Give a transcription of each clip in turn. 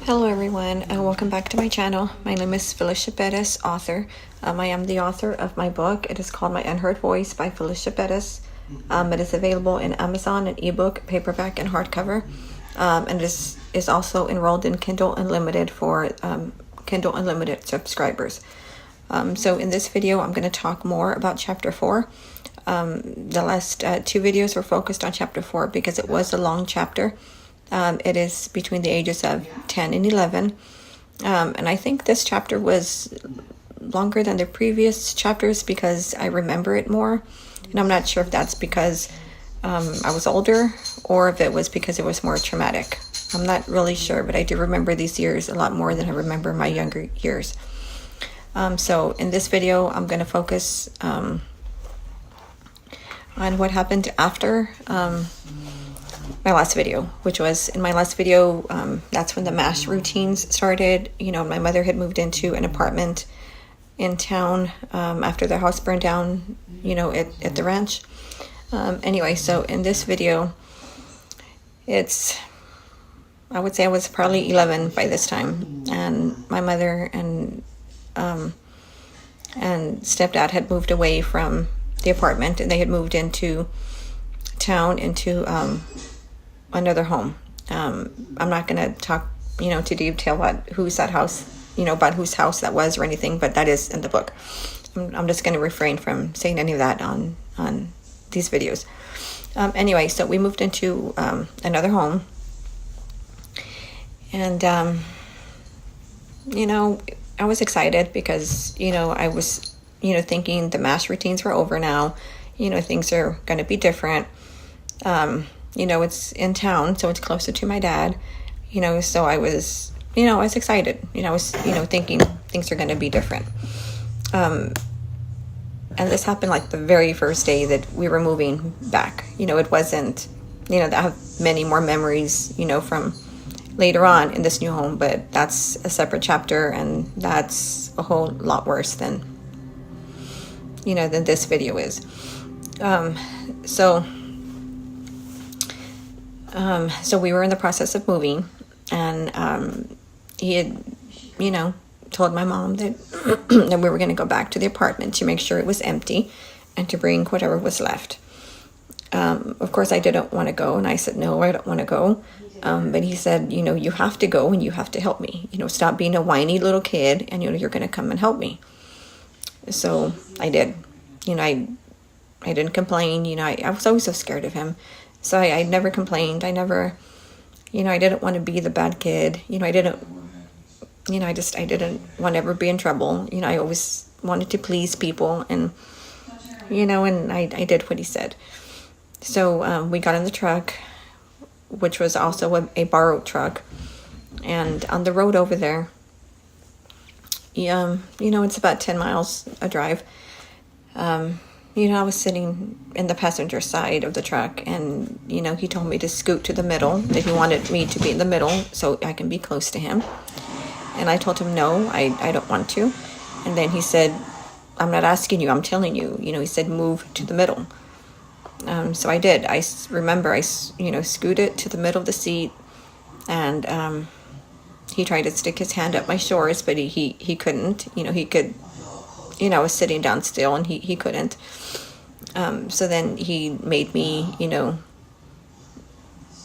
Hello everyone, and welcome back to my channel. My name is Felicia Perez, author. I am the author of my book. It is called My Unheard Voice by Felicia Perez. It is available in Amazon, an ebook, paperback, and hardcover. And this is also enrolled in Kindle Unlimited for Kindle Unlimited subscribers. So in this video, I'm going to talk more about Chapter 4. The last two videos were focused on Chapter 4 because it was a long chapter. It is between the ages of 10 and 11. And I think this chapter was longer than the previous chapters because I remember it more. And I'm not sure if that's because I was older or if it was because it was more traumatic. I'm not really sure, but I do remember these years a lot more than I remember my younger years. So in this video, I'm going to focus on what happened after my last video, which was in my last video. That's when the mass routines started. You know, my mother had moved into an apartment in town after their house burned down, you know, at the ranch. Anyway, so in this video, I would say I was probably 11 by this time, and my mother and stepdad had moved away from the apartment, and they had moved into town, into another home. I'm not going to talk, you know, to detail about whose house that was or anything, but that is in the book. I'm just going to refrain from saying any of that on these videos. Anyway, so we moved into another home, and you know, I was excited because, you know, I was, you know, thinking the mass routines were over now. You know, things are going to be different. You know, it's in town, so it's closer to my dad, you know, so I was excited. You know, I was, you know, thinking things are going to be different. And this happened like the very first day that we were moving back. You know, it wasn't, you know, I have many more memories, you know, from later on in this new home, but that's a separate chapter, and that's a whole lot worse than, you know, than this video is. So we were in the process of moving, and he had, you know, told my mom that that we were going to go back to the apartment to make sure it was empty and to bring whatever was left. Of course, I didn't want to go, and I said, no, I don't want to go. But he said, you know, you have to go and you have to help me. You know, stop being a whiny little kid, and, you know, you're going to come and help me. So I did. You know, I didn't complain. You know, I was always so scared of him. So I never complained. I never, you know, I didn't want to be the bad kid. You know, I didn't want to ever be in trouble. You know, I always wanted to please people, and, you know, and I did what he said. So we got in the truck, which was also a borrowed truck. And on the road over there, you know, it's about 10 miles a drive. You know, I was sitting in the passenger side of the truck, and, you know, he told me to scoot to the middle, that he wanted me to be in the middle so I can be close to him. And I told him, no, I don't want to. And then he said, I'm not asking you, I'm telling you. You know, he said, move to the middle. So I did. I remember I, you know, scooted to the middle of the seat, and he tried to stick his hand up my shorts, but he couldn't. You know, he could, you know, I was sitting down still, and he couldn't. So then he made me, you know,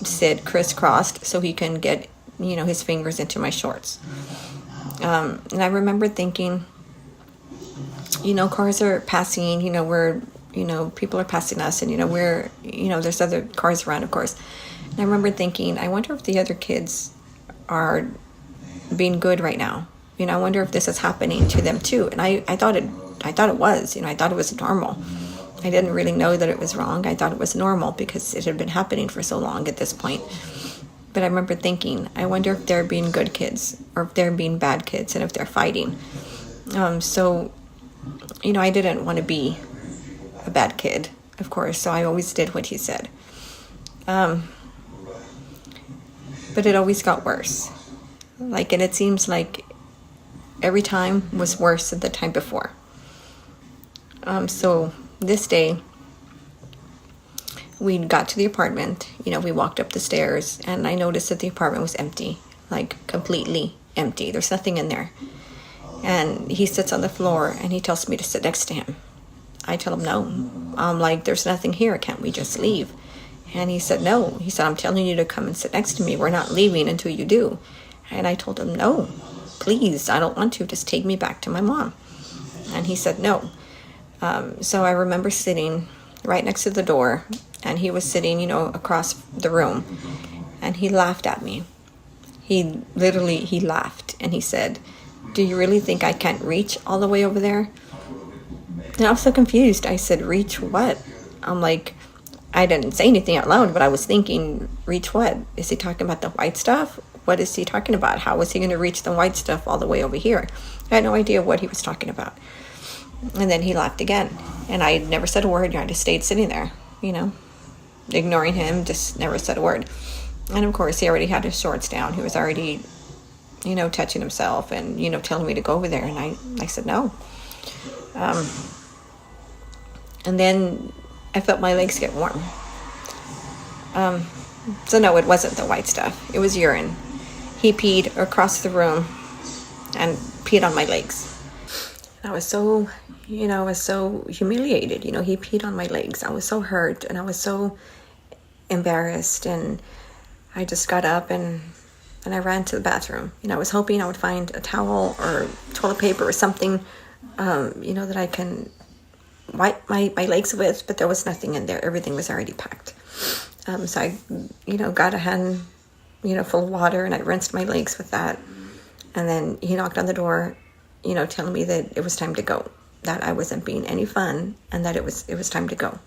sit crisscrossed so he can get, you know, his fingers into my shorts. And I remember thinking, you know, cars are passing, you know, people are passing us, and, you know, there's other cars around, of course. And I remember thinking, I wonder if the other kids are being good right now. You know, I wonder if this is happening to them too. And I thought it was, you know, I thought it was normal. I didn't really know that it was wrong. I thought it was normal because it had been happening for so long at this point. But I remember thinking, I wonder if they're being good kids or if they're being bad kids, and if they're fighting. So, you know, I didn't want to be a bad kid, of course, so I always did what he said. But it always got worse. Like, and it seems like every time was worse than the time before. So this day, we got to the apartment, you know, we walked up the stairs, and I noticed that the apartment was empty. like completely empty. There's nothing in there. And he sits on the floor and he tells me to sit next to him. I tell him no. I'm like, there's nothing here. Can't we just leave? And he said, no. He said, I'm telling you to come and sit next to me. We're not leaving until you do. And I told him, no, please, I don't want to. Just take me back to my mom. And he said, no. So I remember sitting right next to the door, and he was sitting, across the room, and he laughed at me. He laughed, and he said, do you really think I can't reach all the way over there? And I was so confused. I said, reach what? I'm like, I didn't say anything out loud, but I was thinking, reach what? Is he talking about the white stuff? What is he talking about? How is he going to reach the white stuff all the way over here? I had no idea what he was talking about. And then he laughed again. And I never said a word. I just stayed sitting there, ignoring him, just never said a word. And of course, he already had his shorts down. He was already, touching himself and, telling me to go over there. And I said no. And then I felt my legs get warm. So no, it wasn't the white stuff. It was urine. He peed across the room and peed on my legs. I was so, humiliated. He peed on my legs. I was so hurt and I was so embarrassed. And I just got up and I ran to the bathroom. I was hoping I would find a towel or toilet paper or something, that I can wipe my legs with, but there was nothing in there. Everything was already packed. So I, got a hand, full of water, and I rinsed my legs with that. And then he knocked on the door, telling me that it was time to go, that I wasn't being any fun, and that it was time to go.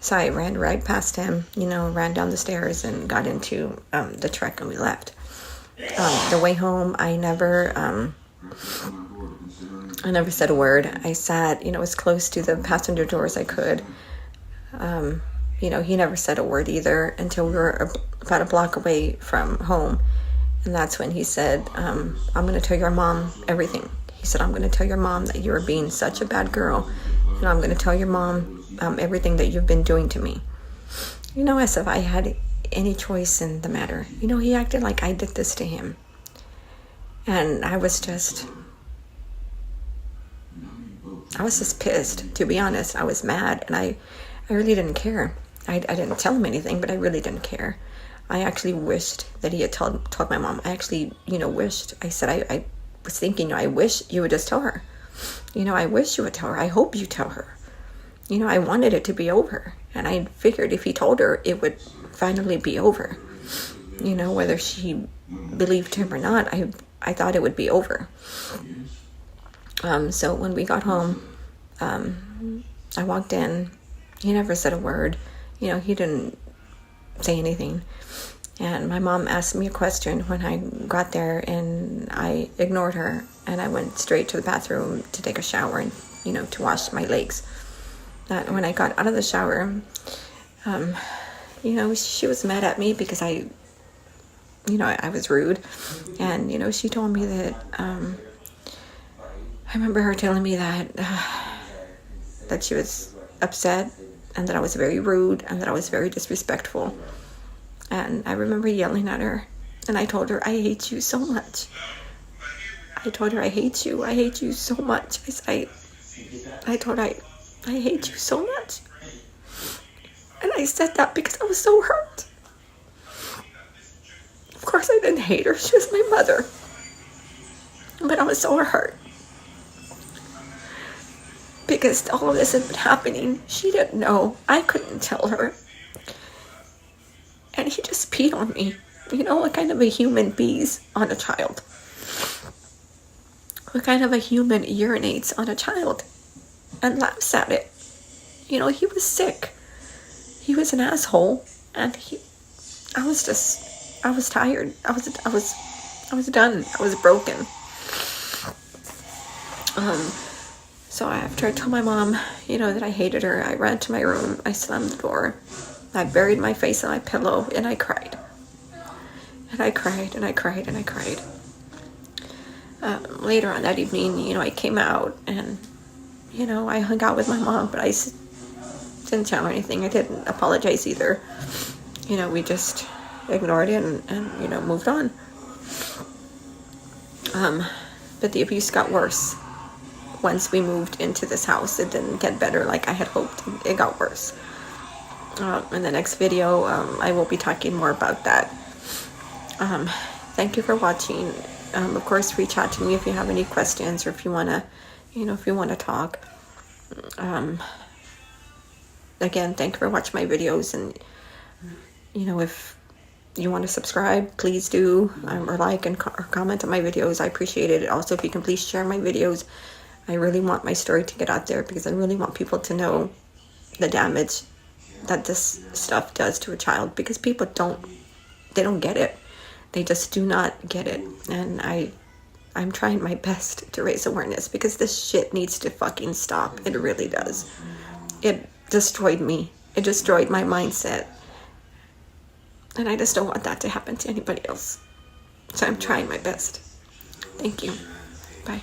So I ran right past him, ran down the stairs and got into the truck, and we left. The way home, I never said a word. I sat, as close to the passenger door as I could. He never said a word either until we were about a block away from home. And that's when he said, I'm going to tell your mom everything. He said, I'm going to tell your mom that you are being such a bad girl. And I'm going to tell your mom everything that you've been doing to me. As if I had any choice in the matter. He acted like I did this to him. And I was just pissed, to be honest. I was mad, and I really didn't care. I didn't tell him anything, but I really didn't care. I actually wished that he had told my mom. I actually, wished. I said, I was thinking, I wish you would just tell her. I wish you would tell her. I hope you tell her. I wanted it to be over. And I figured if he told her, it would finally be over. Whether she believed him or not, I thought it would be over. So when we got home, I walked in. He never said a word. He didn't say anything. And my mom asked me a question when I got there, and I ignored her. And I went straight to the bathroom to take a shower and, to wash my legs. When I got out of the shower, she was mad at me because I was rude. And, she told me that, I remember her telling me that she was upset and that I was very rude and that I was very disrespectful. And I remember yelling at her, and I told her, I hate you so much. I told her, I hate you. I hate you so much. I told her, I hate you so much. And I said that because I was so hurt. Of course, I didn't hate her. She was my mother. But I was so hurt. Because all of this had been happening. She didn't know. I couldn't tell her. And he just peed on me. What kind of a human pees on a child? What kind of a human urinates on a child and laughs at it? He was sick. He was an asshole. And I was tired. I was done. I was broken. So after I told my mom, that I hated her, I ran to my room, I slammed the door, I buried my face in my pillow, and I cried. And I cried, and I cried, and I cried. Later on that evening, I came out, and, I hung out with my mom, but I didn't tell her anything. I didn't apologize either. We just ignored it and moved on. But the abuse got worse once we moved into this house. It didn't get better like I had hoped. It got worse. In the next video, I will be talking more about that. Thank you for watching. Of course, reach out to me if you have any questions or if you want to, if you want to talk. Again, thank you for watching my videos. And, if you want to subscribe, please do, or like or comment on my videos. I appreciate it. Also, if you can please share my videos. I really want my story to get out there because I really want people to know the damage that this stuff does to a child, because people don't get it. They just do not get it. And I'm trying my best to raise awareness, because this shit needs to fucking stop. It really does. It destroyed me. It destroyed my mindset. And I just don't want that to happen to anybody else. So I'm trying my best. Thank you. Bye.